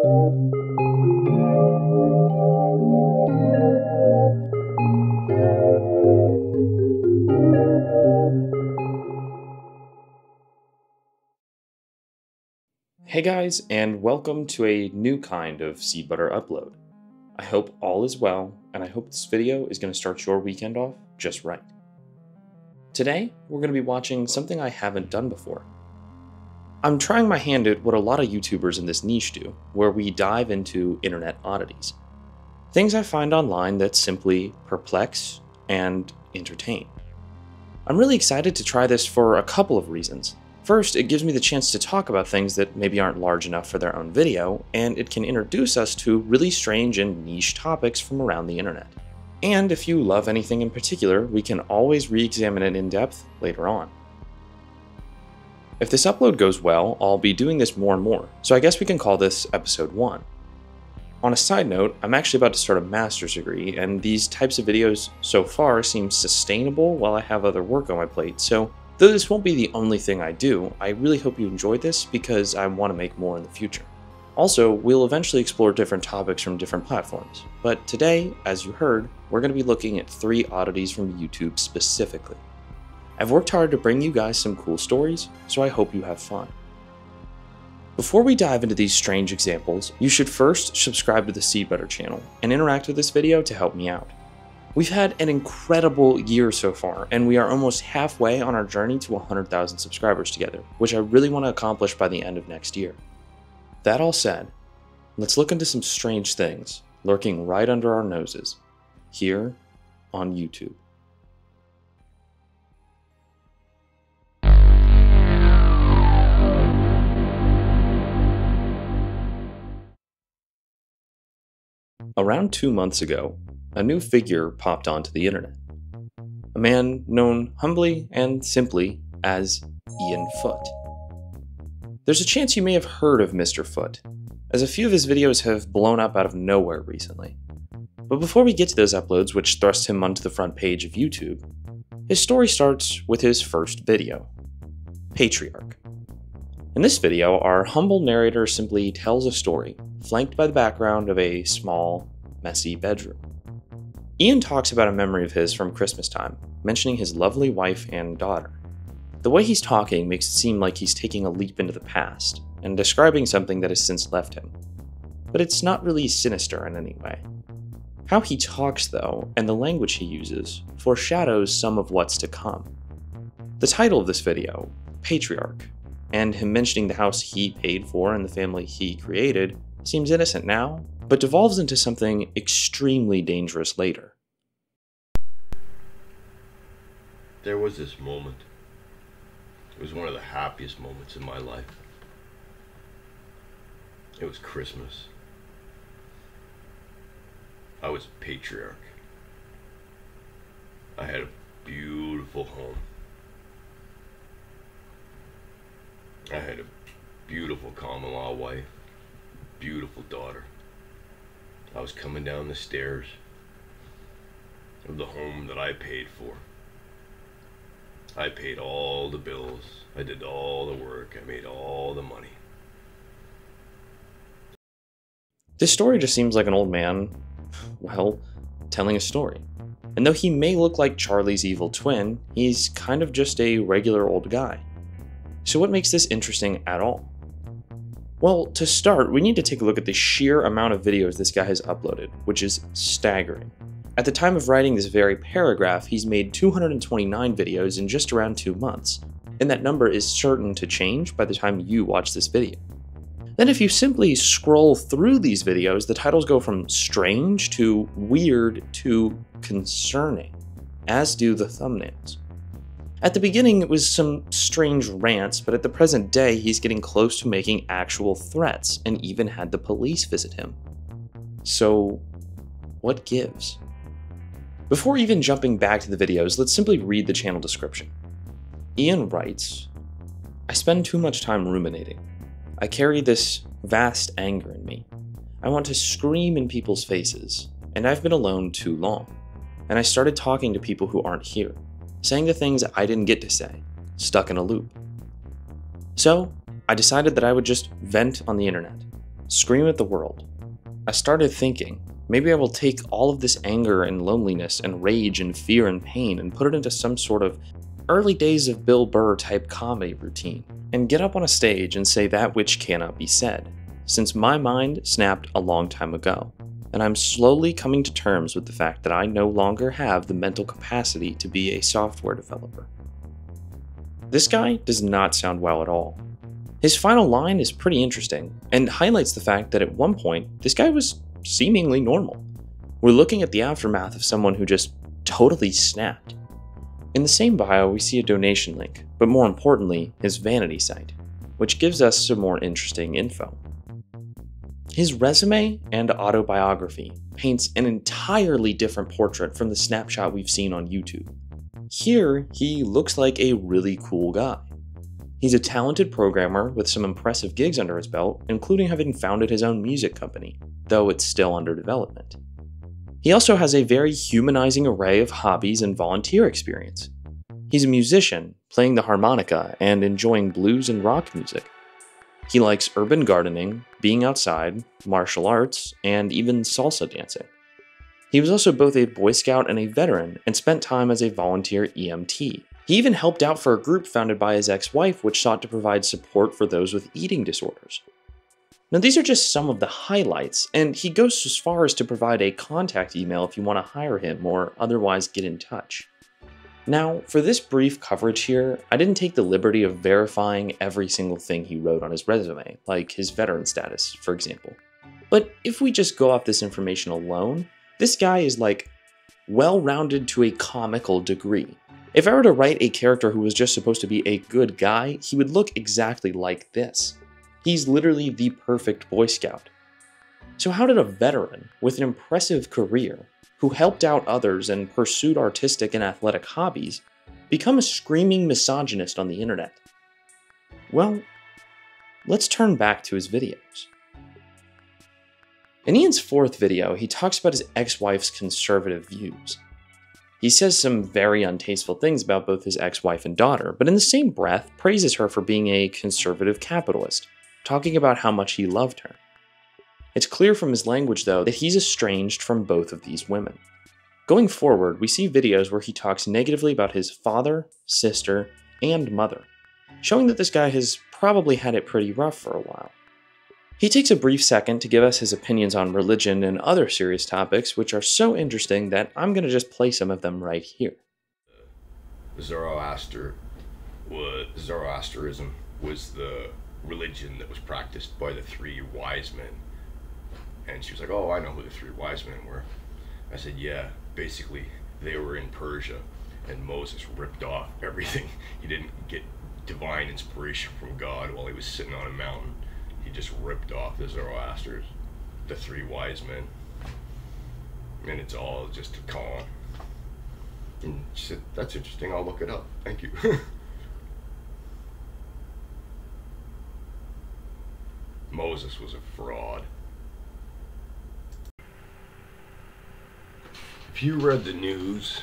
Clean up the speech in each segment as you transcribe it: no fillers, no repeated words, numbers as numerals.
Hey guys, and welcome to a new kind of Seed Butter upload. I hope all is well, and I hope this video is going to start your weekend off just right. Today, we're going to be watching something I haven't done before. I'm trying my hand at what a lot of YouTubers in this niche do, where we dive into internet oddities. Things I find online that simply perplex and entertain. I'm really excited to try this for a couple of reasons. First, it gives me the chance to talk about things that maybe aren't large enough for their own video, and it can introduce us to really strange and niche topics from around the internet. And if you love anything in particular, we can always re-examine it in depth later on. If this upload goes well, I'll be doing this more and more, so I guess we can call this episode 1. On a side note, I'm actually about to start a master's degree, and these types of videos so far seem sustainable while I have other work on my plate, so though this won't be the only thing I do, I really hope you enjoyed this because I want to make more in the future. Also, we'll eventually explore different topics from different platforms, but today, as you heard, we're going to be looking at 3 oddities from YouTube specifically. I've worked hard to bring you guys some cool stories, so I hope you have fun. Before we dive into these strange examples, you should first subscribe to the Seed Butter channel and interact with this video to help me out. We've had an incredible year so far, and we are almost halfway on our journey to 100,000 subscribers together, which I really want to accomplish by the end of next year. That all said, let's look into some strange things lurking right under our noses, here on YouTube. Around 2 months ago, a new figure popped onto the internet. A man known humbly and simply as Ian Foot. There's a chance you may have heard of Mr. Foot, as a few of his videos have blown up out of nowhere recently. But before we get to those uploads which thrust him onto the front page of YouTube, his story starts with his first video, Patriarch. In this video, our humble narrator simply tells a story, flanked by the background of a small, messy bedroom. Ian talks about a memory of his from Christmas time, mentioning his lovely wife and daughter. The way he's talking makes it seem like he's taking a leap into the past, and describing something that has since left him. But it's not really sinister in any way. How he talks, though, and the language he uses, foreshadows some of what's to come. The title of this video, Patriarch, and him mentioning the house he paid for and the family he created, seems innocent now, but devolves into something extremely dangerous later. There was this moment. It was one of the happiest moments in my life. It was Christmas. I was a patriarch. I had a beautiful home. I had a beautiful common law wife, beautiful daughter. I was coming down the stairs of the home that I paid for. I paid all the bills, I did all the work, I made all the money. This story just seems like an old man, well, telling a story. And though he may look like Charlie's evil twin, he's kind of just a regular old guy. So what makes this interesting at all? Well, to start, we need to take a look at the sheer amount of videos this guy has uploaded, which is staggering. At the time of writing this very paragraph, he's made 229 videos in just around 2 months, and that number is certain to change by the time you watch this video. Then if you simply scroll through these videos, the titles go from strange to weird to concerning, as do the thumbnails. At the beginning, it was some strange rants, but at the present day, he's getting close to making actual threats and even had the police visit him. So, what gives? Before even jumping back to the videos, let's simply read the channel description. Ian writes, "I spend too much time ruminating. I carry this vast anger in me. I want to scream in people's faces, and I've been alone too long. And I started talking to people who aren't here, saying the things I didn't get to say, stuck in a loop. So, I decided that I would just vent on the internet. scream at the world. I started thinking, maybe I will take all of this anger and loneliness and rage and fear and pain and put it into some sort of early days of Bill Burr type comedy routine, and get up on a stage and say that which cannot be said, since my mind snapped a long time ago, and I'm slowly coming to terms with the fact that I no longer have the mental capacity to be a software developer. This guy does not sound well at all. His final line is pretty interesting, and highlights the fact that at one point, this guy was seemingly normal. We're looking at the aftermath of someone who just totally snapped. In the same bio, we see a donation link, but more importantly, his vanity site, which gives us some more interesting info. His resume and autobiography paints an entirely different portrait from the snapshot we've seen on YouTube. Here, he looks like a really cool guy. He's a talented programmer with some impressive gigs under his belt, including having founded his own music company, though it's still under development. He also has a very humanizing array of hobbies and volunteer experience. He's a musician, playing the harmonica and enjoying blues and rock music. He likes urban gardening, being outside, martial arts, and even salsa dancing. He was also both a Boy Scout and a veteran, and spent time as a volunteer EMT. He even helped out for a group founded by his ex-wife which sought to provide support for those with eating disorders. Now these are just some of the highlights, and he goes as far as to provide a contact email if you want to hire him or otherwise get in touch. Now, for this brief coverage here, I didn't take the liberty of verifying every single thing he wrote on his resume, like his veteran status, for example. But if we just go off this information alone, this guy is like well-rounded to a comical degree. If I were to write a character who was just supposed to be a good guy, he would look exactly like this. He's literally the perfect Boy Scout. So how did a veteran with an impressive career, who helped out others and pursued artistic and athletic hobbies, become a screaming misogynist on the internet? Well, let's turn back to his videos. In Ian's fourth video, he talks about his ex-wife's conservative views. He says some very untasteful things about both his ex-wife and daughter, but in the same breath, praises her for being a conservative capitalist, talking about how much he loved her. It's clear from his language, though, that he's estranged from both of these women. Going forward, we see videos where he talks negatively about his father, sister, and mother, showing that this guy has probably had it pretty rough for a while. He takes a brief second to give us his opinions on religion and other serious topics, which are so interesting that I'm going to just play some of them right here. Zoroastrianism was the religion that was practiced by the three wise men. And she was like, oh, I know who the three wise men were. I said, yeah, basically they were in Persia and Moses ripped off everything. He didn't get divine inspiration from God while he was sitting on a mountain. He just ripped off the Zoroastrians, the three wise men. And it's all just a con. And she said, that's interesting, I'll look it up. Thank you. Moses was a fraud. If you read the news,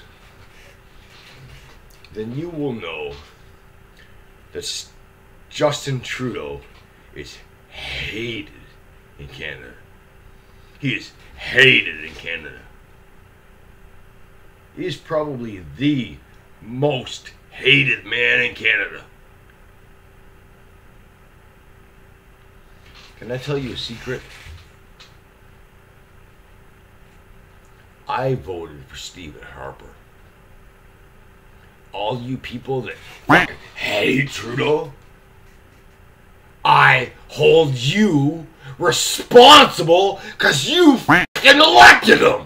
then you will know that Justin Trudeau is hated in Canada. He is hated in Canada. He is probably the most hated man in Canada. Can I tell you a secret? I voted for Stephen Harper. All you people that fucking hate Trudeau, I hold you responsible because you fucking elected him.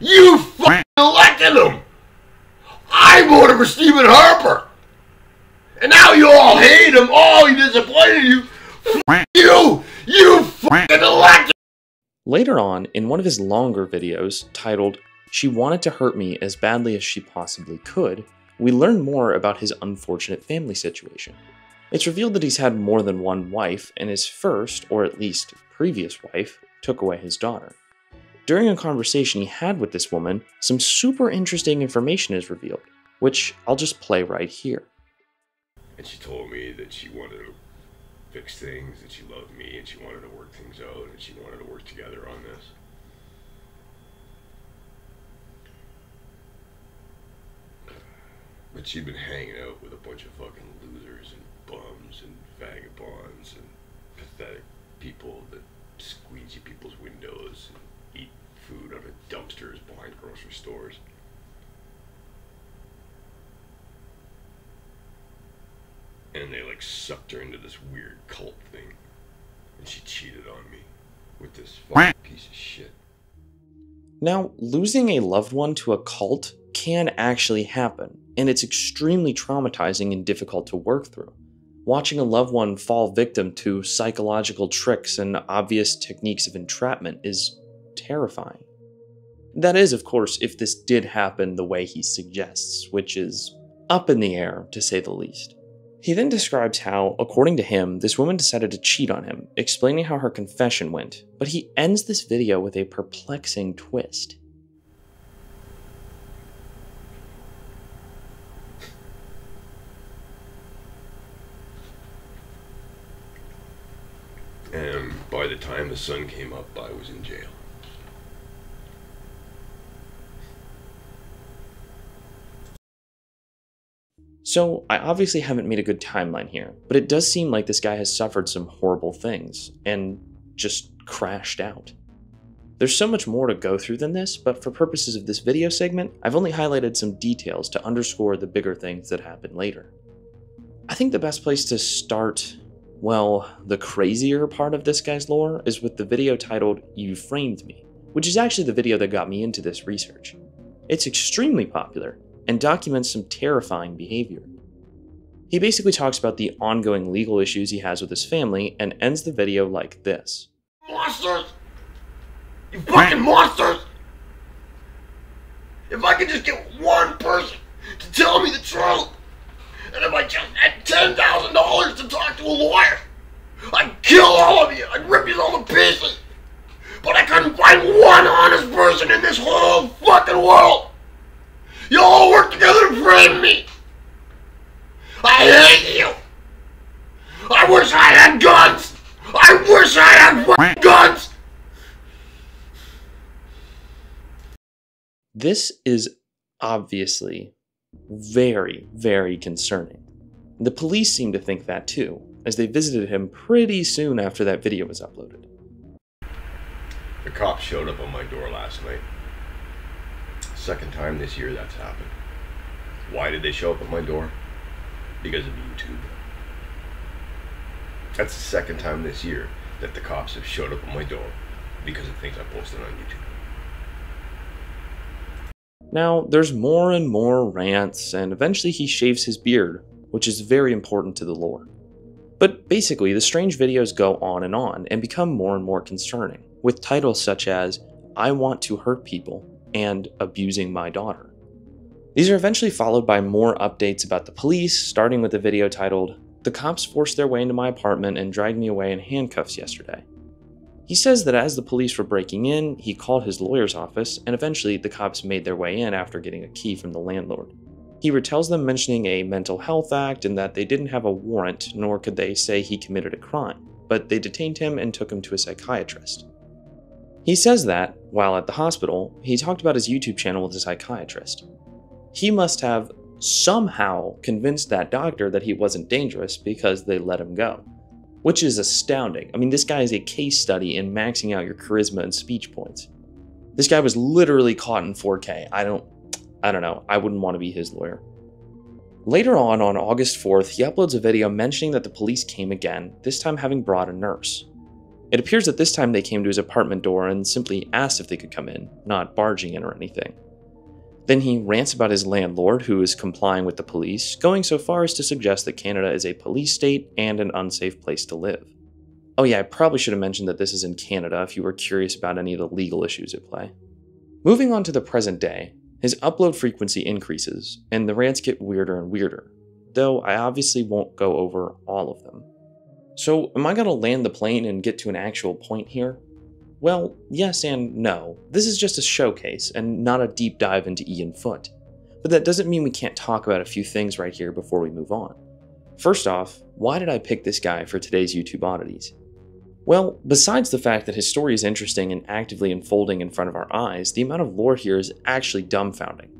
You fucking elected him. I voted for Stephen Harper. And now you all hate him. Oh, he disappointed you. Fuck you. You fucking elected. Later on, in one of his longer videos, titled, "She Wanted to Hurt Me as Badly as She Possibly Could," we learn more about his unfortunate family situation. It's revealed that he's had more than one wife, and his first, or at least previous wife, took away his daughter. During a conversation he had with this woman, some super interesting information is revealed, which I'll just play right here. And she told me that she wanted to fix things, that she loved me, and she wanted to work things out, and she wanted to work together on this. But she'd been hanging out with a bunch of fucking losers and bums and vagabonds and pathetic people that squeegee people's windows and eat food out of dumpsters behind grocery stores. And they like sucked her into this weird cult thing. And she cheated on me with this fucking piece of shit. Now, losing a loved one to a cult can actually happen, and it's extremely traumatizing and difficult to work through. Watching a loved one fall victim to psychological tricks and obvious techniques of entrapment is terrifying. That is, of course, if this did happen the way he suggests, which is up in the air, to say the least. He then describes how, according to him, this woman decided to cheat on him, explaining how her confession went, but he ends this video with a perplexing twist. And by the time the sun came up, I was in jail. So, I obviously haven't made a good timeline here, but it does seem like this guy has suffered some horrible things, and just crashed out. There's so much more to go through than this, but for purposes of this video segment, I've only highlighted some details to underscore the bigger things that happen later. I think the best place to start, well, the crazier part of this guy's lore is with the video titled "You Framed Me," which is actually the video that got me into this research. It's extremely popular, and documents some terrifying behavior. He basically talks about the ongoing legal issues he has with his family and ends the video like this. Monsters! You fucking monsters! If I could just get one person to tell me the truth, and if I just had $10,000 to talk to a lawyer, I'd kill all of you, I'd rip you all to pieces! But I couldn't find one honest person in this whole fucking world! You all work together to frame me! I hate you! I wish I had guns! I wish I had fucking guns! This is obviously very, very concerning. The police seem to think that too, as they visited him pretty soon after that video was uploaded. The cops showed up on my door last night. Second time this year that's happened. Why did they show up at my door? Because of YouTube. That's the second time this year that the cops have showed up at my door because of things I posted on YouTube. Now, there's more and more rants, and eventually he shaves his beard, which is very important to the lore. But basically, the strange videos go on and become more and more concerning, with titles such as, "I Want to Hurt People," and "Abusing My Daughter." These are eventually followed by more updates about the police, starting with a video titled, "The cops forced their way into my apartment and dragged me away in handcuffs yesterday." He says that as the police were breaking in, he called his lawyer's office, and eventually the cops made their way in after getting a key from the landlord. He retells them mentioning a mental health act and that they didn't have a warrant, nor could they say he committed a crime, but they detained him and took him to a psychiatrist. He says that, while at the hospital, he talked about his YouTube channel with a psychiatrist. He must have somehow convinced that doctor that he wasn't dangerous because they let him go. Which is astounding. I mean, this guy is a case study in maxing out your charisma and speech points. This guy was literally caught in 4K. I don't know. I wouldn't want to be his lawyer. Later on August 4th, he uploads a video mentioning that the police came again, this time having brought a nurse. It appears that this time they came to his apartment door and simply asked if they could come in, not barging in or anything. Then he rants about his landlord, who is complying with the police, going so far as to suggest that Canada is a police state and an unsafe place to live. Oh yeah, I probably should have mentioned that this is in Canada if you were curious about any of the legal issues at play. Moving on to the present day, his upload frequency increases, and the rants get weirder and weirder, though I obviously won't go over all of them. So, am I going to land the plane and get to an actual point here? Well, yes and no. This is just a showcase, and not a deep dive into Ian Foote. But that doesn't mean we can't talk about a few things right here before we move on. First off, why did I pick this guy for today's YouTube oddities? Well, besides the fact that his story is interesting and actively unfolding in front of our eyes, the amount of lore here is actually dumbfounding.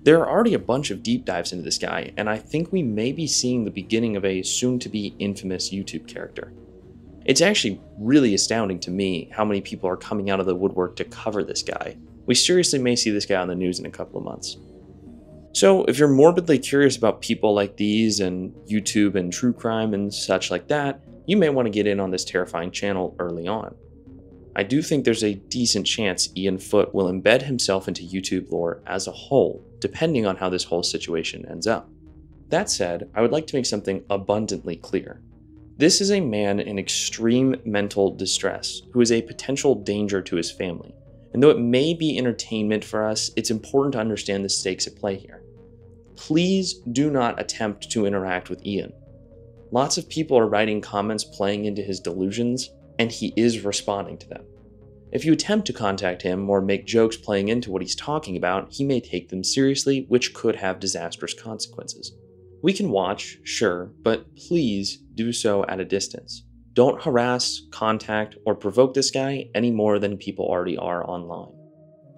There are already a bunch of deep dives into this guy, and I think we may be seeing the beginning of a soon-to-be infamous YouTube character. It's actually really astounding to me how many people are coming out of the woodwork to cover this guy. We seriously may see this guy on the news in a couple of months. So if you're morbidly curious about people like these and YouTube and true crime and such like that, you may want to get in on this terrifying channel early on. I do think there's a decent chance Ian Foote will embed himself into YouTube lore as a whole, depending on how this whole situation ends up. That said, I would like to make something abundantly clear. This is a man in extreme mental distress who is a potential danger to his family, and though it may be entertainment for us, it's important to understand the stakes at play here. Please do not attempt to interact with Ian. Lots of people are writing comments playing into his delusions, and he is responding to them. If you attempt to contact him or make jokes playing into what he's talking about, he may take them seriously, which could have disastrous consequences. We can watch, sure, but please do so at a distance. Don't harass, contact, or provoke this guy any more than people already are online.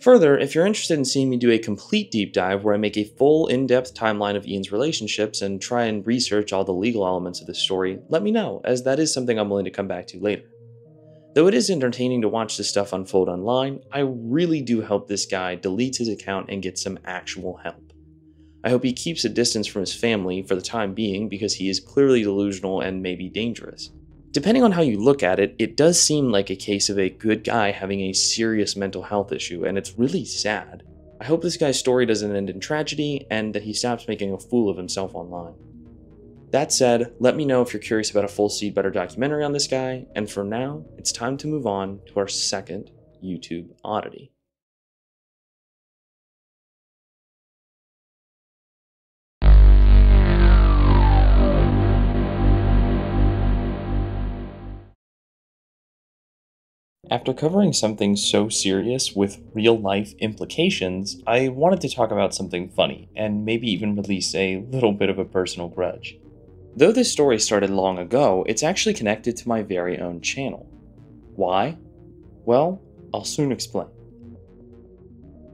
Further, if you're interested in seeing me do a complete deep dive where I make a full in-depth timeline of Ian's relationships and try and research all the legal elements of this story, let me know, as that is something I'm willing to come back to later. Though it is entertaining to watch this stuff unfold online, I really do hope this guy deletes his account and gets some actual help. I hope he keeps a distance from his family for the time being because he is clearly delusional and maybe dangerous. Depending on how you look at it, it does seem like a case of a good guy having a serious mental health issue, and it's really sad. I hope this guy's story doesn't end in tragedy, and that he stops making a fool of himself online. That said, let me know if you're curious about a full Seedbutter documentary on this guy, and for now, it's time to move on to our second YouTube oddity. After covering something so serious with real-life implications, I wanted to talk about something funny, and maybe even release a little bit of a personal grudge. Though this story started long ago, it's actually connected to my very own channel. Why? Well, I'll soon explain.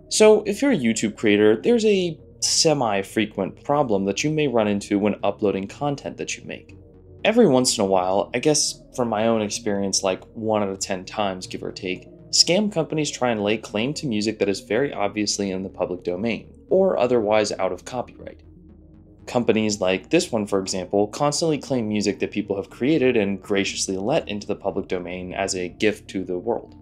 So, if you're a YouTube creator, there's a semi-frequent problem that you may run into when uploading content that you make. Every once in a while, I guess from my own experience like 1 out of 10 times give or take, scam companies try and lay claim to music that is very obviously in the public domain, or otherwise out of copyright. Companies like this one, for example, constantly claim music that people have created and graciously let into the public domain as a gift to the world.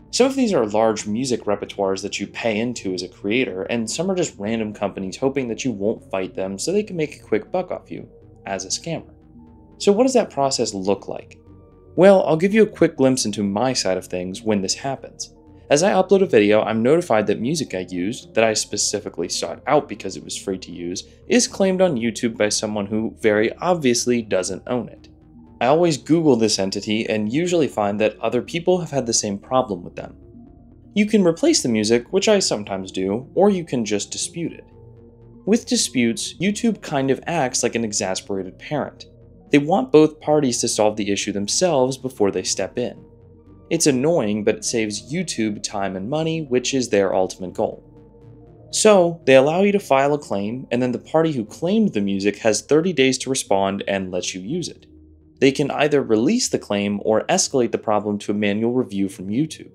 Some of these are large music repertoires that you pay into as a creator, and some are just random companies hoping that you won't fight them so they can make a quick buck off you, as a scammer. So what does that process look like? Well, I'll give you a quick glimpse into my side of things when this happens. As I upload a video, I'm notified that music I used, that I specifically sought out because it was free to use, is claimed on YouTube by someone who very obviously doesn't own it. I always Google this entity and usually find that other people have had the same problem with them. You can replace the music, which I sometimes do, or you can just dispute it. With disputes, YouTube kind of acts like an exasperated parent. They want both parties to solve the issue themselves before they step in. It's annoying, but it saves YouTube time and money, which is their ultimate goal. So, they allow you to file a claim, and then the party who claimed the music has 30 days to respond and let you use it. They can either release the claim or escalate the problem to a manual review from YouTube.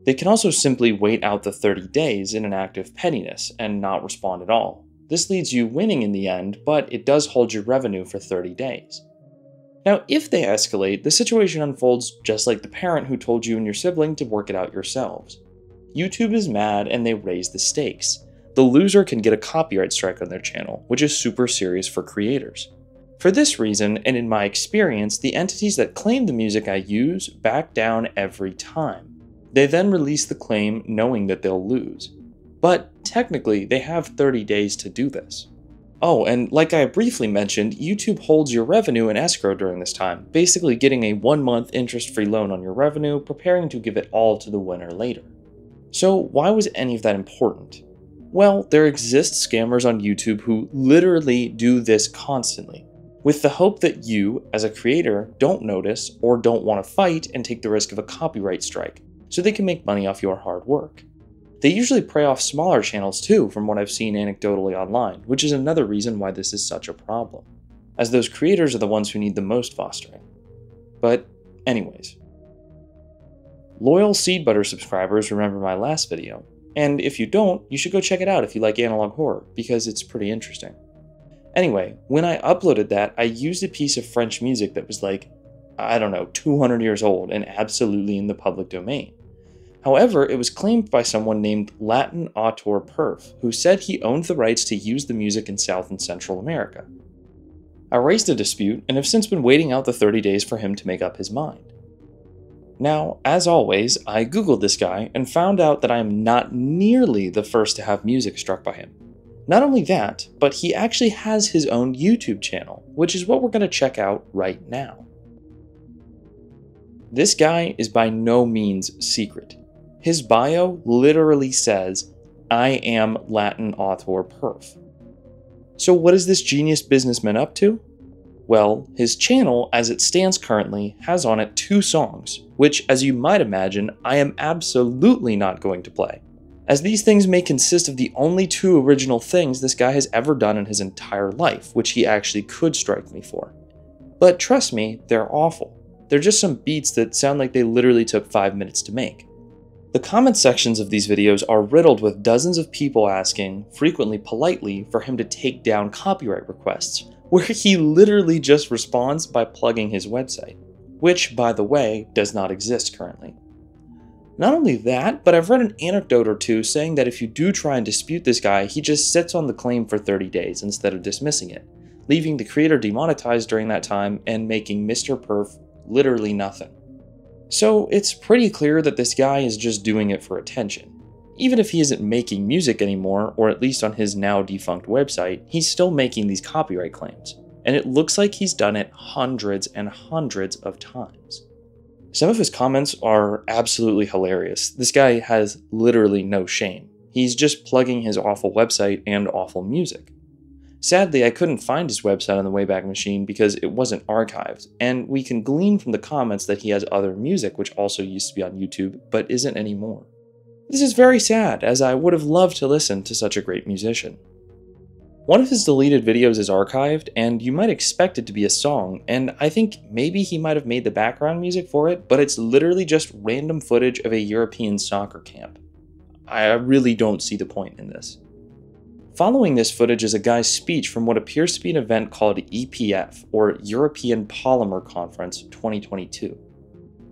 They can also simply wait out the 30 days in an act of pettiness and not respond at all. This leads you winning in the end, but it does hold your revenue for 30 days. Now, if they escalate, the situation unfolds just like the parent who told you and your sibling to work it out yourselves. YouTube is mad and they raise the stakes. The loser can get a copyright strike on their channel, which is super serious for creators. For this reason, and in my experience, the entities that claim the music I use back down every time. They then release the claim knowing that they'll lose. But technically, they have 30 days to do this. Oh, and like I briefly mentioned, YouTube holds your revenue in escrow during this time, basically getting a 1-month interest-free loan on your revenue, preparing to give it all to the winner later. So why was any of that important? Well, there exist scammers on YouTube who literally do this constantly. with the hope that you, as a creator, don't notice or don't want to fight and take the risk of a copyright strike, so they can make money off your hard work. They usually prey off smaller channels too, from what I've seen anecdotally online, which is another reason why this is such a problem, as those creators are the ones who need the most fostering. But anyways. Loyal Seed Butter subscribers remember my last video, and if you don't, you should go check it out if you like analog horror, because it's pretty interesting. Anyway, when I uploaded that, I used a piece of French music that was like, I don't know, 200 years old and absolutely in the public domain. However, it was claimed by someone named Latin Autor Perf, who said he owned the rights to use the music in South and Central America. I raised a dispute and have since been waiting out the 30 days for him to make up his mind. Now, as always, I googled this guy and found out that I am not nearly the first to have music struck by him. Not only that, but he actually has his own YouTube channel, which is what we're going to check out right now. This guy is by no means secret. His bio literally says, "I am Latin Autor Perf." So what is this genius businessman up to? Well, his channel, as it stands currently, has on it 2 songs, which, as you might imagine, I am absolutely not going to play, as these things may consist of the only 2 original things this guy has ever done in his entire life, which he actually could strike me for. But trust me, they're awful. They're just some beats that sound like they literally took 5 minutes to make. The comment sections of these videos are riddled with dozens of people asking, frequently politely, for him to take down copyright requests, where he literally just responds by plugging his website, which, by the way, does not exist currently. Not only that, but I've read an anecdote or 2 saying that if you do try and dispute this guy, he just sits on the claim for 30 days instead of dismissing it, leaving the creator demonetized during that time and making Mr. Perf literally nothing. So it's pretty clear that this guy is just doing it for attention. Even if he isn't making music anymore, or at least on his now defunct website, he's still making these copyright claims, and it looks like he's done it hundreds and hundreds of times. Some of his comments are absolutely hilarious. This guy has literally no shame. He's just plugging his awful website and awful music. Sadly, I couldn't find his website on the Wayback Machine because it wasn't archived, and we can glean from the comments that he has other music which also used to be on YouTube, but isn't anymore. This is very sad, as I would have loved to listen to such a great musician. One of his deleted videos is archived, and you might expect it to be a song, and I think maybe he might have made the background music for it, but it's literally just random footage of a European soccer camp. I really don't see the point in this. Following this footage is a guy's speech from what appears to be an event called EPF, or European Polymer Conference 2022.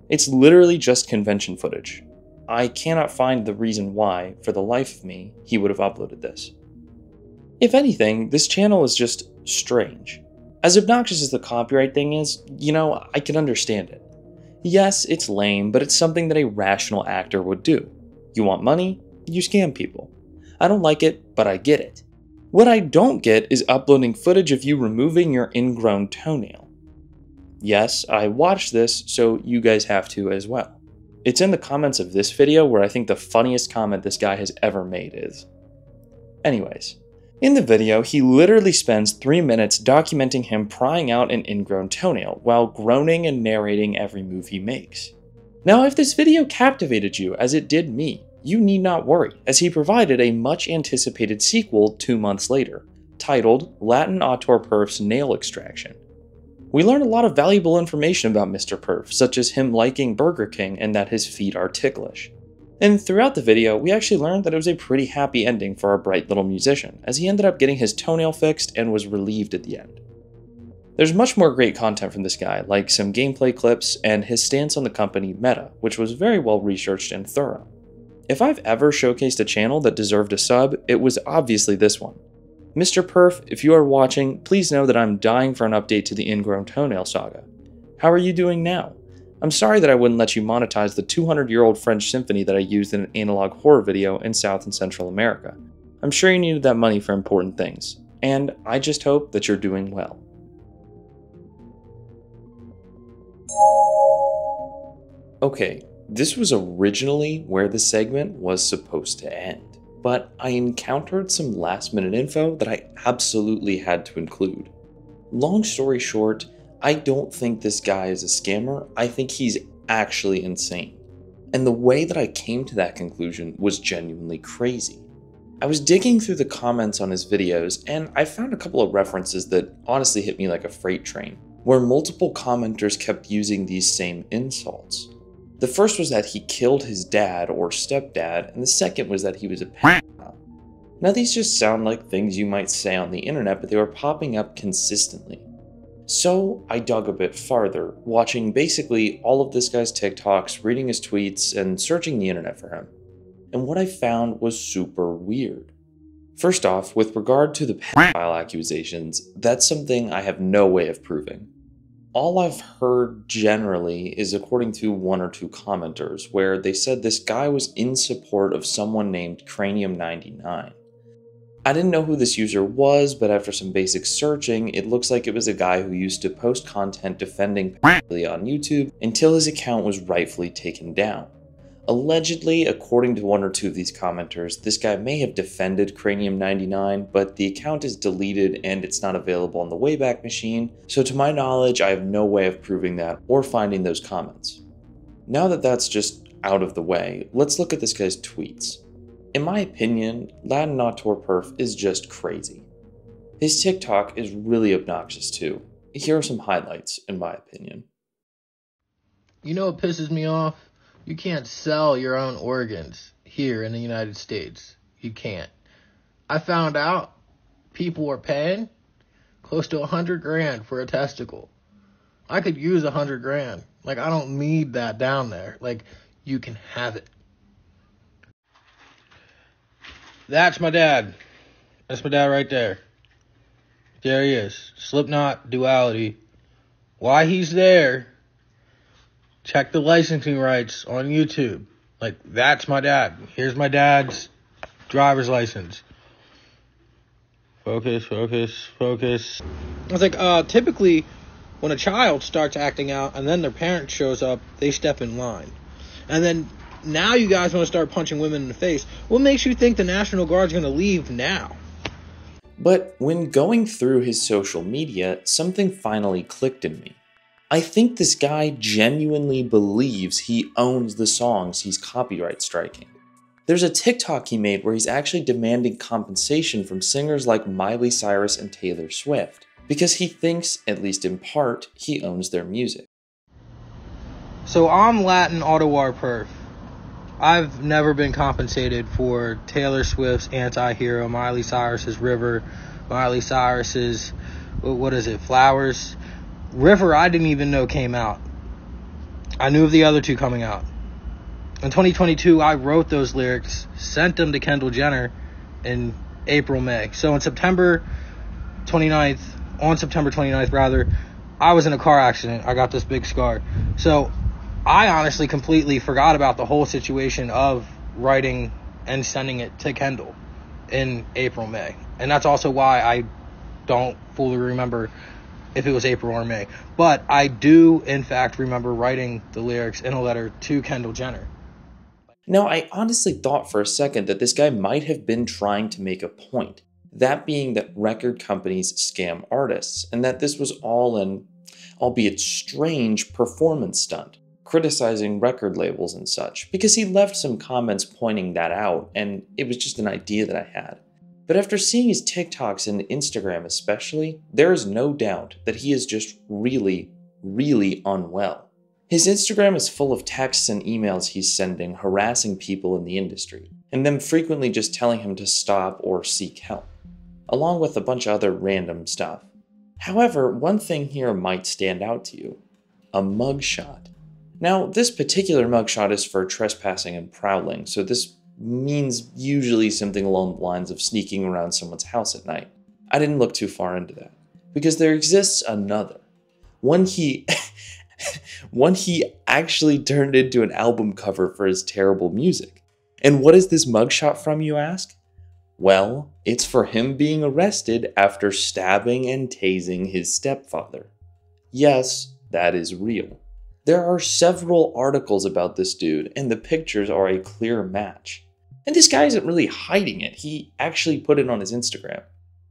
It's literally just convention footage. I cannot find the reason why, for the life of me, he would have uploaded this. If anything, this channel is just strange. As obnoxious as the copyright thing is, I can understand it. Yes, it's lame, but it's something that a rational actor would do. You want money? You scam people. I don't like it, but I get it. What I don't get is uploading footage of you removing your ingrown toenail. Yes, I watched this, so you guys have to as well. It's in the comments of this video where I think the funniest comment this guy has ever made is. Anyways, in the video, he literally spends 3 minutes documenting him prying out an ingrown toenail while groaning and narrating every move he makes. Now, if this video captivated you as it did me, you need not worry, as he provided a much anticipated sequel 2 months later, titled Latin Autor Perf's Nail Extraction. We learned a lot of valuable information about Mr. Perf, such as him liking Burger King and that his feet are ticklish. And throughout the video, we actually learned that it was a pretty happy ending for our bright little musician, as he ended up getting his toenail fixed and was relieved at the end. There's much more great content from this guy, like some gameplay clips and his stance on the company Meta, which was very well researched and thorough. If I've ever showcased a channel that deserved a sub, it was obviously this one. Mr. Perf, if you are watching, please know that I'm dying for an update to the ingrown toenail saga. How are you doing now? I'm sorry that I wouldn't let you monetize the 200-year-old French symphony that I used in an analog horror video in South and Central America. I'm sure you needed that money for important things, and I just hope that you're doing well. Okay, this was originally where the segment was supposed to end, but I encountered some last-minute info that I absolutely had to include. Long story short, I don't think this guy is a scammer. I think he's actually insane. And the way that I came to that conclusion was genuinely crazy. I was digging through the comments on his videos, and I found a couple of references that honestly hit me like a freight train, where multiple commenters kept using these same insults. The first was that he killed his dad or stepdad, and the second was that he was a pedophile. Now these just sound like things you might say on the internet, but they were popping up consistently. So I dug a bit farther, watching basically all of this guy's TikToks, reading his tweets, and searching the internet for him. And what I found was super weird. First off, with regard to the pedophile accusations, that's something I have no way of proving. All I've heard generally is according to one or two commenters, where they said this guy was in support of someone named Cranium99. I didn't know who this user was, but after some basic searching, it looks like it was a guy who used to post content defending pedophilia on YouTube until his account was rightfully taken down. Allegedly, according to one or two of these commenters, this guy may have defended Cranium99, but the account is deleted and it's not available on the Wayback Machine, so to my knowledge, I have no way of proving that or finding those comments. Now that that's just out of the way, let's look at this guy's tweets. In my opinion, Latin Auteur Perf is just crazy. His TikTok is really obnoxious too. Here are some highlights, in my opinion. You know what pisses me off? You can't sell your own organs here in the United States. You can't. I found out people are paying close to $100,000 for a testicle. I could use $100,000. Like, I don't need that down there. Like, you can have it. That's my dad. That's my dad right there. There he is. Slipknot Duality. Why he's there, check the licensing rights on YouTube. Like, that's my dad. Here's my dad's driver's license. Focus, focus, focus. It's like, typically, when a child starts acting out and then their parent shows up, they step in line. And then now you guys want to start punching women in the face. What makes you think the National Guard's going to leave now? But when going through his social media, something finally clicked in me. I think this guy genuinely believes he owns the songs he's copyright striking. There's a TikTok he made where he's actually demanding compensation from singers like Miley Cyrus and Taylor Swift, because he thinks, at least in part, he owns their music. So I'm Latin Auteur Perf. I've never been compensated for Taylor Swift's Anti-Hero, Miley Cyrus's River, Miley Cyrus's, Flowers. River I didn't even know came out. I knew of the other two coming out. In 2022, I wrote those lyrics, sent them to Kendall Jenner in April, May. So on September 29th, I was in a car accident. I got this big scar. So I honestly completely forgot about the whole situation of writing and sending it to Kendall in April, May. And that's also why I don't fully remember if it was April or May. But I do, in fact, remember writing the lyrics in a letter to Kendall Jenner. Now, I honestly thought for a second that this guy might have been trying to make a point, that being that record companies scam artists, and that this was all an, albeit strange, performance stunt, criticizing record labels and such, because he left some comments pointing that out, and it was just an idea that I had. But after seeing his TikToks and Instagram especially, there is no doubt that he is just really, really unwell. His Instagram is full of texts and emails he's sending harassing people in the industry, and them frequently just telling him to stop or seek help, along with a bunch of other random stuff. However, one thing here might stand out to you: a mugshot. Now, this particular mugshot is for trespassing and prowling, so this means usually something along the lines of sneaking around someone's house at night. I didn't look too far into that, because there exists another. One he actually turned into an album cover for his terrible music. And what is this mugshot from, you ask? Well, it's for him being arrested after stabbing and tasing his stepfather. Yes, that is real. There are several articles about this dude, and the pictures are a clear match. And this guy isn't really hiding it, he actually put it on his Instagram.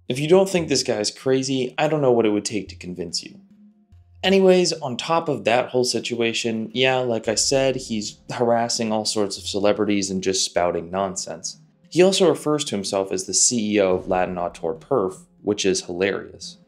If you don't think this guy's crazy, I don't know what it would take to convince you. Anyways, on top of that whole situation, yeah, like I said, he's harassing all sorts of celebrities and just spouting nonsense. He also refers to himself as the CEO of Latin Autor Perf, which is hilarious.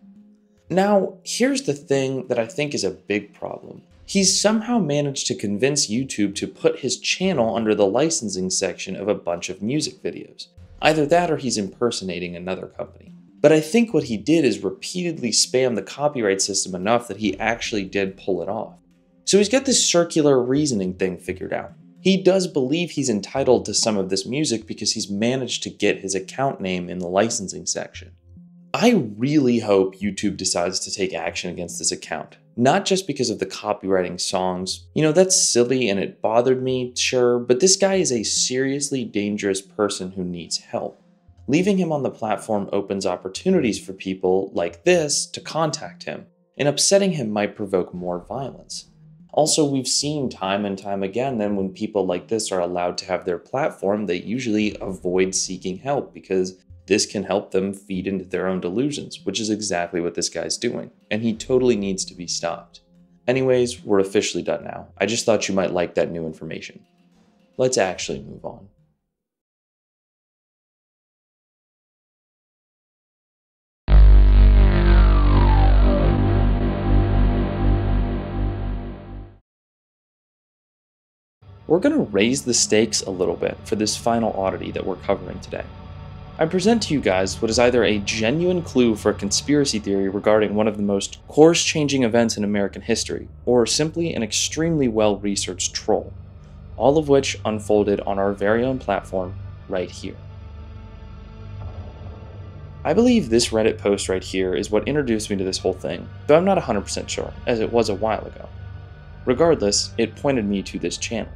Now, here's the thing that I think is a big problem. He's somehow managed to convince YouTube to put his channel under the licensing section of a bunch of music videos. Either that or he's impersonating another company. But I think what he did is repeatedly spam the copyright system enough that he actually did pull it off. So he's got this circular reasoning thing figured out. He does believe he's entitled to some of this music because he's managed to get his account name in the licensing section. I really hope YouTube decides to take action against this account. Not just because of the copywriting songs. You know, that's silly and it bothered me, sure, but this guy is a seriously dangerous person who needs help. Leaving him on the platform opens opportunities for people like this to contact him, and upsetting him might provoke more violence. Also, we've seen time and time again that when people like this are allowed to have their platform, they usually avoid seeking help because this can help them feed into their own delusions, which is exactly what this guy's doing, and he totally needs to be stopped. Anyways, we're officially done now. I just thought you might like that new information. Let's actually move on. We're going to raise the stakes a little bit for this final oddity that we're covering today. I present to you guys what is either a genuine clue for a conspiracy theory regarding one of the most course-changing events in American history, or simply an extremely well-researched troll, all of which unfolded on our very own platform right here. I believe this Reddit post right here is what introduced me to this whole thing, though I'm not 100% sure, as it was a while ago. Regardless, it pointed me to this channel.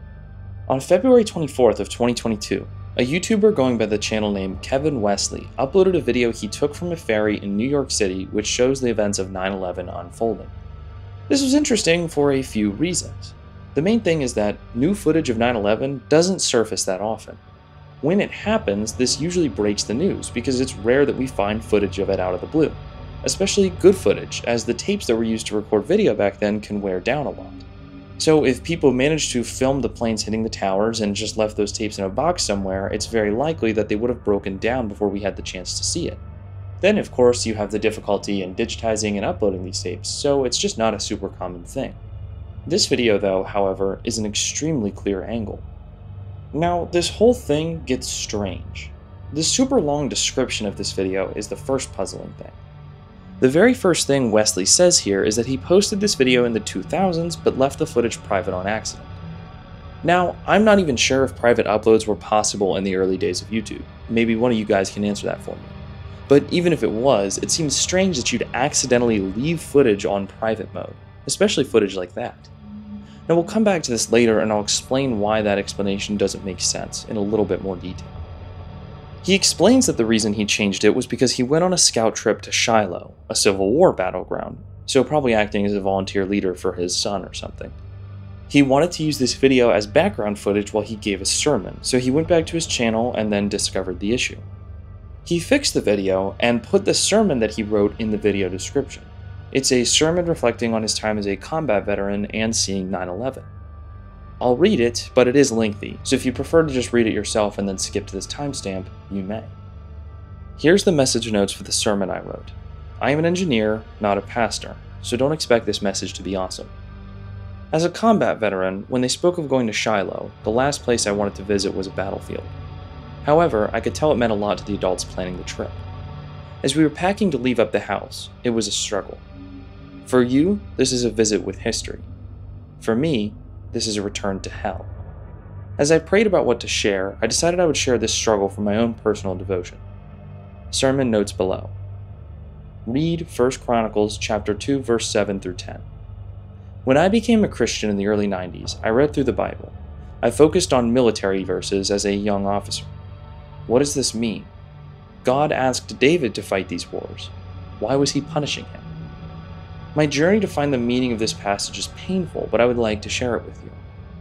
On February 24th of 2022, a YouTuber going by the channel name Kevin Wesley uploaded a video he took from a ferry in New York City which shows the events of 9/11 unfolding. This was interesting for a few reasons. The main thing is that new footage of 9/11 doesn't surface that often. When it happens, this usually breaks the news because it's rare that we find footage of it out of the blue, especially good footage, as the tapes that were used to record video back then can wear down a lot. So if people managed to film the planes hitting the towers and just left those tapes in a box somewhere, it's very likely that they would have broken down before we had the chance to see it. Then of course you have the difficulty in digitizing and uploading these tapes, so it's just not a super common thing. This video though, however, is an extremely clear angle. Now this whole thing gets strange. The super long description of this video is the first puzzling thing. The very first thing Wesley says here is that he posted this video in the 2000s but left the footage private on accident. Now, I'm not even sure if private uploads were possible in the early days of YouTube. Maybe one of you guys can answer that for me. But even if it was, it seems strange that you'd accidentally leave footage on private mode, especially footage like that. Now we'll come back to this later and I'll explain why that explanation doesn't make sense in a little bit more detail. He explains that the reason he changed it was because he went on a scout trip to Shiloh, a Civil War battleground, so probably acting as a volunteer leader for his son or something. He wanted to use this video as background footage while he gave a sermon, so he went back to his channel and then discovered the issue. He fixed the video and put the sermon that he wrote in the video description. It's a sermon reflecting on his time as a combat veteran and seeing 9/11. I'll read it, but it is lengthy, so if you prefer to just read it yourself and then skip to this timestamp, you may. Here's the message notes for the sermon I wrote. I am an engineer, not a pastor, so don't expect this message to be awesome. As a combat veteran, when they spoke of going to Shiloh, the last place I wanted to visit was a battlefield. However, I could tell it meant a lot to the adults planning the trip. As we were packing to leave up the house, it was a struggle. For you, this is a visit with history. For me, this is a return to hell. As I prayed about what to share, I decided I would share this struggle from my own personal devotion. Sermon notes below. Read 1 Chronicles chapter 2 verse 7 through 10. When I became a Christian in the early 90s, I read through the Bible. I focused on military verses as a young officer. What does this mean? God asked David to fight these wars. Why was he punishing him? My journey to find the meaning of this passage is painful, but I would like to share it with you.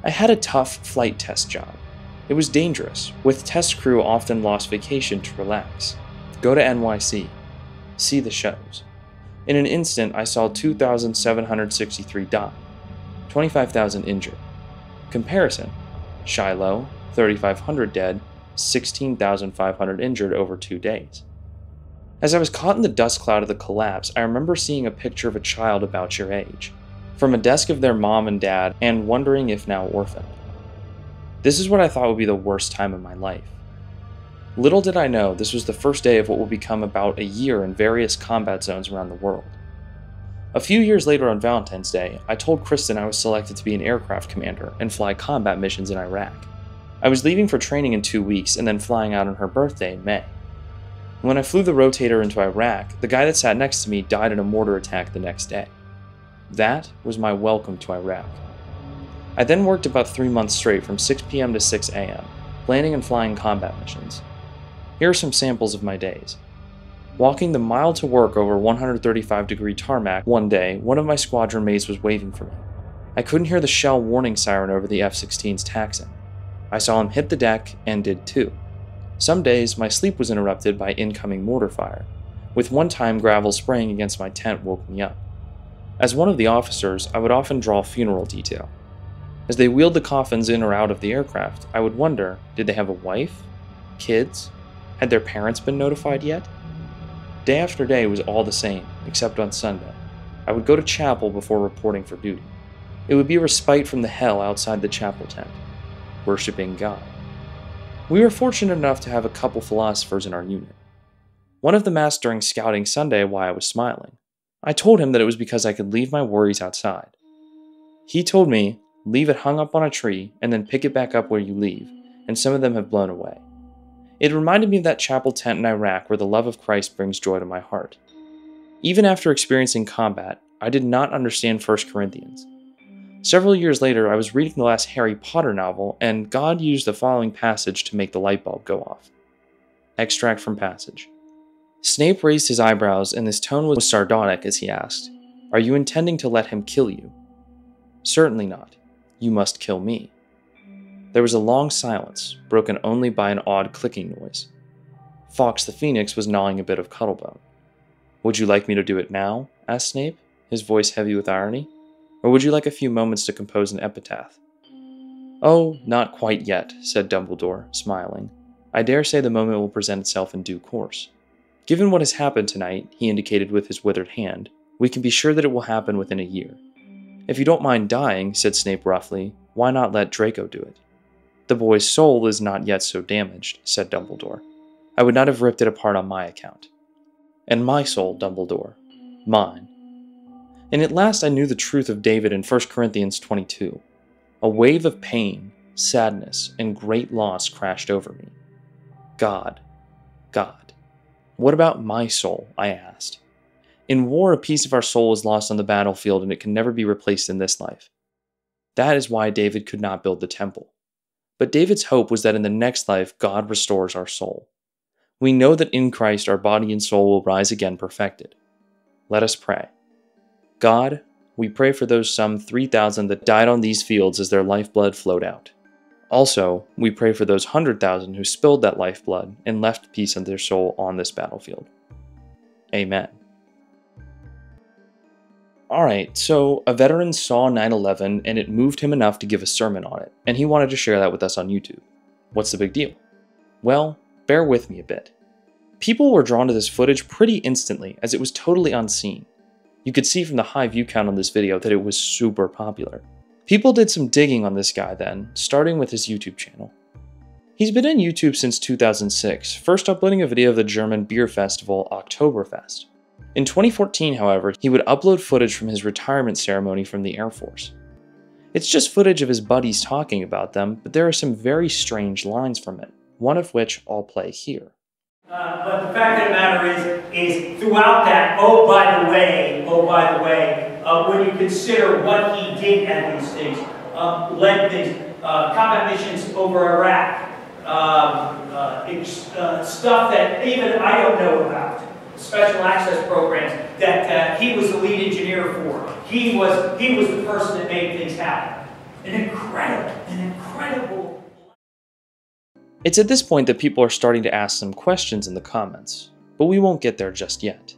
I had a tough flight test job. It was dangerous, with test crew often lost vacation to relax. Go to NYC. See the shows. In an instant, I saw 2,763 die, 25,000 injured. Comparison: Shiloh, 3,500 dead, 16,500 injured over 2 days. As I was caught in the dust cloud of the collapse, I remember seeing a picture of a child about your age, from a desk of their mom and dad, and wondering if now orphaned. This is what I thought would be the worst time of my life. Little did I know this was the first day of what will become about a year in various combat zones around the world. A few years later on Valentine's Day, I told Kristen I was selected to be an aircraft commander and fly combat missions in Iraq. I was leaving for training in 2 weeks and then flying out on her birthday in May. When I flew the rotator into Iraq, the guy that sat next to me died in a mortar attack the next day. That was my welcome to Iraq. I then worked about 3 months straight from 6 p.m. to 6 a.m., landing and flying combat missions. Here are some samples of my days. Walking the mile to work over 135-degree tarmac one day, one of my squadron mates was waving for me. I couldn't hear the shell warning siren over the F-16's taxing. I saw him hit the deck and did too. Some days, my sleep was interrupted by incoming mortar fire. With one time gravel spraying against my tent woke me up. As one of the officers, I would often draw funeral detail. As they wheeled the coffins in or out of the aircraft, I would wonder, did they have a wife? Kids? Had their parents been notified yet? Day after day was all the same, except on Sunday. I would go to chapel before reporting for duty. It would be a respite from the hell outside the chapel tent, worshiping God. We were fortunate enough to have a couple philosophers in our unit. One of them asked during scouting Sunday why I was smiling. I told him that it was because I could leave my worries outside. He told me, leave it hung up on a tree and then pick it back up where you leave, and some of them have blown away. It reminded me of that chapel tent in Iraq where the love of Christ brings joy to my heart. Even after experiencing combat, I did not understand 1 Corinthians. Several years later, I was reading the last Harry Potter novel, and God used the following passage to make the light bulb go off. Extract from passage. Snape raised his eyebrows, and his tone was sardonic as he asked, "Are you intending to let him kill you?" "Certainly not. You must kill me." There was a long silence, broken only by an odd clicking noise. Fawkes the Phoenix was gnawing a bit of Cuttlebone. "Would you like me to do it now?" asked Snape, his voice heavy with irony. "Or would you like a few moments to compose an epitaph?" "Oh, not quite yet," said Dumbledore, smiling. "I dare say the moment will present itself in due course. Given what has happened tonight," he indicated with his withered hand, "we can be sure that it will happen within a year." "If you don't mind dying," said Snape roughly, "why not let Draco do it?" "The boy's soul is not yet so damaged," said Dumbledore. "I would not have ripped it apart on my account." "And my soul, Dumbledore. Mine." And at last I knew the truth of David in 1 Corinthians 22. A wave of pain, sadness, and great loss crashed over me. God. God. What about my soul? I asked. In war, a piece of our soul is lost on the battlefield and it can never be replaced in this life. That is why David could not build the temple. But David's hope was that in the next life, God restores our soul. We know that in Christ our body and soul will rise again perfected. Let us pray. God, we pray for those some 3,000 that died on these fields as their lifeblood flowed out. Also, we pray for those 100,000 who spilled that lifeblood and left peace in their soul on this battlefield. Amen. Alright, so a veteran saw 9/11 and it moved him enough to give a sermon on it, and he wanted to share that with us on YouTube. What's the big deal? Well, bear with me a bit. People were drawn to this footage pretty instantly, as it was totally unseen. You could see from the high view count on this video that it was super popular. People did some digging on this guy then, starting with his YouTube channel. He's been on YouTube since 2006, first uploading a video of the German beer festival Oktoberfest. In 2014, however, he would upload footage from his retirement ceremony from the Air Force. It's just footage of his buddies talking about them, but there are some very strange lines from it, one of which I'll play here. But the fact of the matter is throughout that, oh by the way, when you consider what he did at these things, led things, combat missions over Iraq, stuff that even I don't know about, special access programs that he was the lead engineer for. He was the person that made things happen. An incredible. It's at this point that people are starting to ask some questions in the comments, but we won't get there just yet.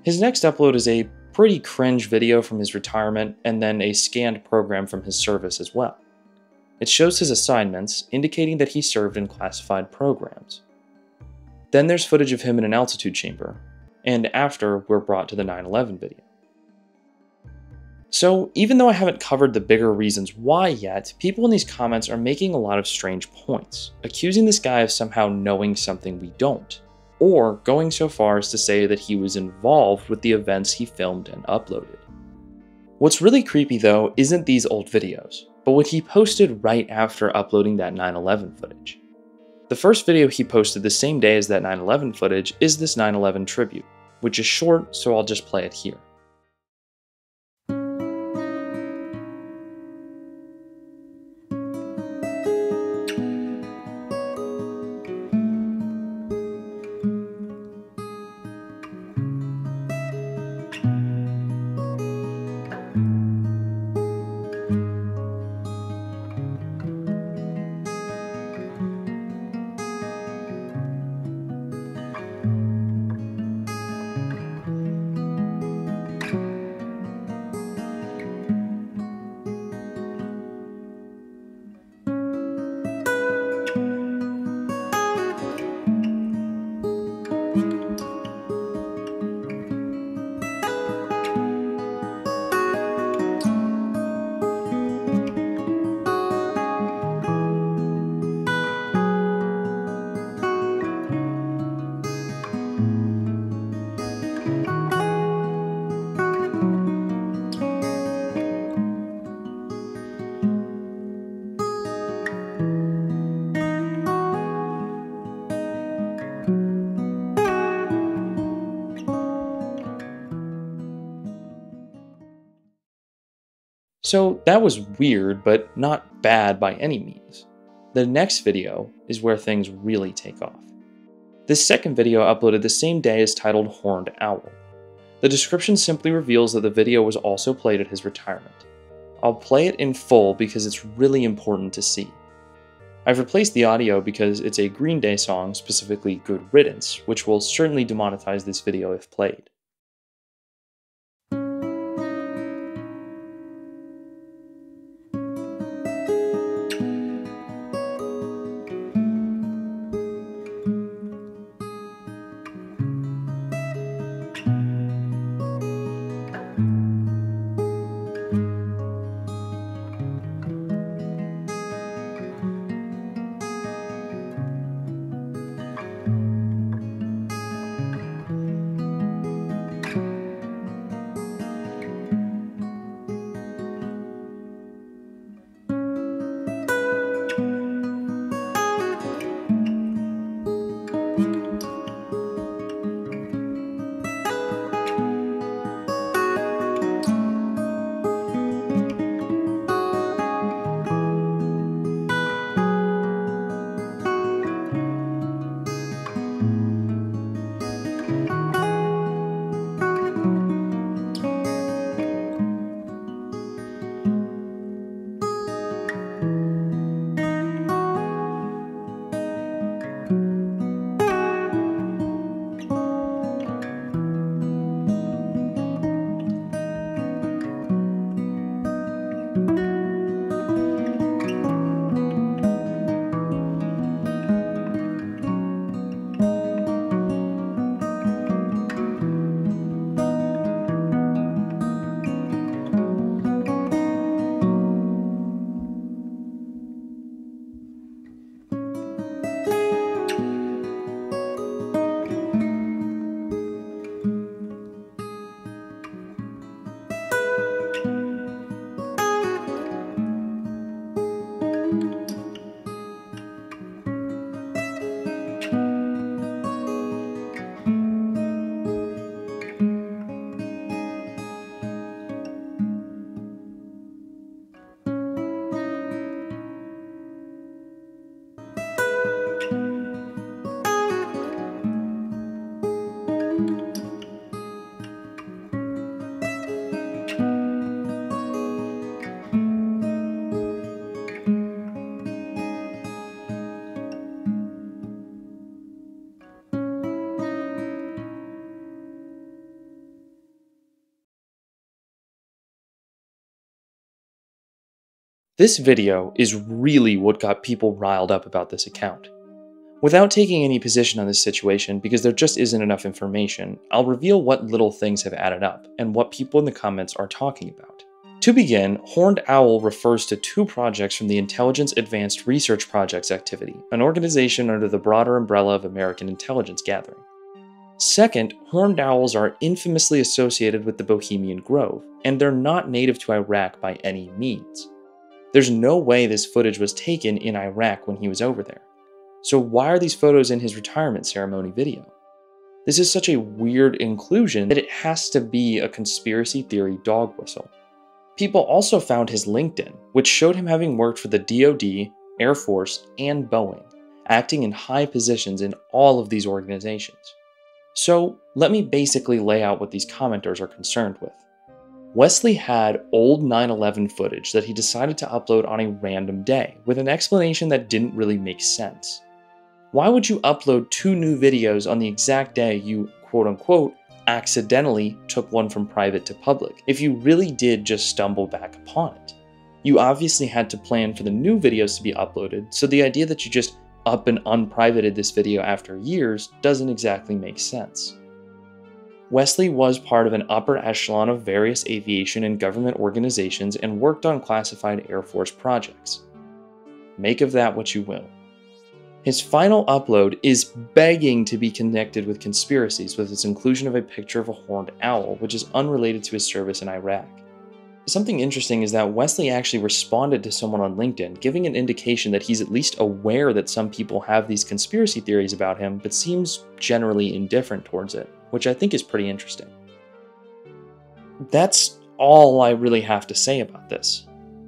His next upload is a pretty cringe video from his retirement and then a scanned program from his service as well. It shows his assignments, indicating that he served in classified programs. Then there's footage of him in an altitude chamber, and after we're brought to the 9/11 video. So even though I haven't covered the bigger reasons why yet, people in these comments are making a lot of strange points, accusing this guy of somehow knowing something we don't, or going so far as to say that he was involved with the events he filmed and uploaded. What's really creepy though isn't these old videos, but what he posted right after uploading that 9/11 footage. The first video he posted the same day as that 9/11 footage is this 9/11 tribute, which is short, so I'll just play it here. So that was weird, but not bad by any means. The next video is where things really take off. This second video uploaded the same day is titled Horned Owl. The description simply reveals that the video was also played at his retirement. I'll play it in full because it's really important to see. I've replaced the audio because it's a Green Day song, specifically Good Riddance, which will certainly demonetize this video if played. This video is really what got people riled up about this account. Without taking any position on this situation because there just isn't enough information, I'll reveal what little things have added up and what people in the comments are talking about. To begin, Horned Owl refers to two projects from the Intelligence Advanced Research Projects activity, an organization under the broader umbrella of American intelligence gathering. Second, horned owls are infamously associated with the Bohemian Grove, and they're not native to Iraq by any means. There's no way this footage was taken in Iraq when he was over there. So why are these photos in his retirement ceremony video? This is such a weird inclusion that it has to be a conspiracy theory dog whistle. People also found his LinkedIn, which showed him having worked for the DoD, Air Force, and Boeing, acting in high positions in all of these organizations. So let me basically lay out what these commenters are concerned with. Wesley had old 9/11 footage that he decided to upload on a random day, with an explanation that didn't really make sense. Why would you upload two new videos on the exact day you, quote-unquote, accidentally took one from private to public, if you really did just stumble back upon it? You obviously had to plan for the new videos to be uploaded, so the idea that you just up and unprivated this video after years doesn't exactly make sense. Wesley was part of an upper echelon of various aviation and government organizations and worked on classified Air Force projects. Make of that what you will. His final upload is begging to be connected with conspiracies with its inclusion of a picture of a horned owl, which is unrelated to his service in Iraq. Something interesting is that Wesley actually responded to someone on LinkedIn, giving an indication that he's at least aware that some people have these conspiracy theories about him, but seems generally indifferent towards it, which I think is pretty interesting. That's all I really have to say about this.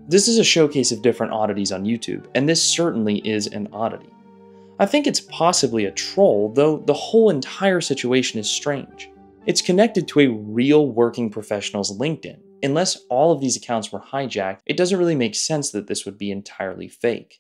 This is a showcase of different oddities on YouTube, and this certainly is an oddity. I think it's possibly a troll, though the whole entire situation is strange. It's connected to a real working professional's LinkedIn. Unless all of these accounts were hijacked, it doesn't really make sense that this would be entirely fake.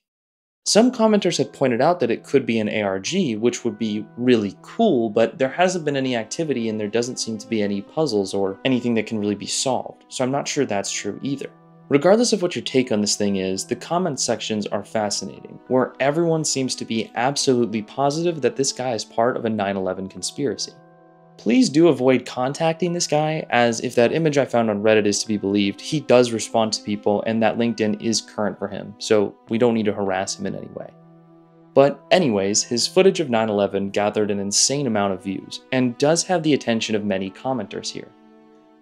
Some commenters have pointed out that it could be an ARG, which would be really cool, but there hasn't been any activity and there doesn't seem to be any puzzles or anything that can really be solved, so I'm not sure that's true either. Regardless of what your take on this thing is, the comment sections are fascinating, where everyone seems to be absolutely positive that this guy is part of a 9/11 conspiracy. Please do avoid contacting this guy, as if that image I found on Reddit is to be believed, he does respond to people and that LinkedIn is current for him, so we don't need to harass him in any way. But anyways, his footage of 9/11 gathered an insane amount of views, and does have the attention of many commenters here.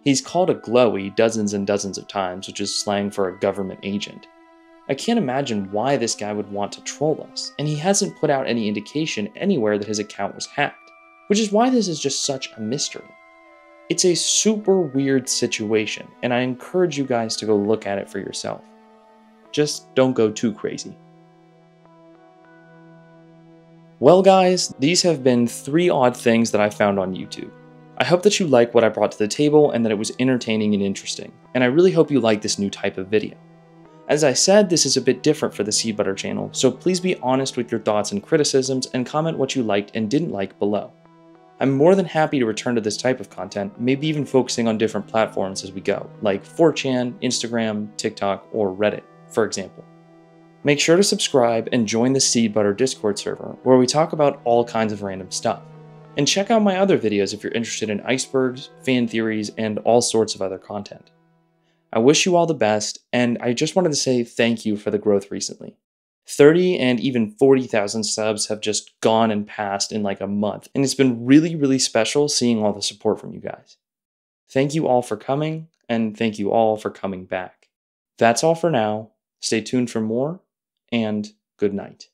He's called a glowy dozens and dozens of times, which is slang for a government agent. I can't imagine why this guy would want to troll us, and he hasn't put out any indication anywhere that his account was hacked, which is why this is just such a mystery. It's a super weird situation, and I encourage you guys to go look at it for yourself. Just don't go too crazy. Well guys, these have been 3 odd things that I found on YouTube. I hope that you like what I brought to the table and that it was entertaining and interesting, and I really hope you like this new type of video. As I said, this is a bit different for the Seed Butter channel, so please be honest with your thoughts and criticisms and comment what you liked and didn't like below. I'm more than happy to return to this type of content, maybe even focusing on different platforms as we go, like 4chan, Instagram, TikTok, or Reddit, for example. Make sure to subscribe and join the Seed Butter Discord server, where we talk about all kinds of random stuff. And check out my other videos if you're interested in icebergs, fan theories, and all sorts of other content. I wish you all the best, and I just wanted to say thank you for the growth recently. 30 and even 40,000 subs have just gone and passed in like a month, and it's been really, really special seeing all the support from you guys. Thank you all for coming, and thank you all for coming back. That's all for now. Stay tuned for more, and good night.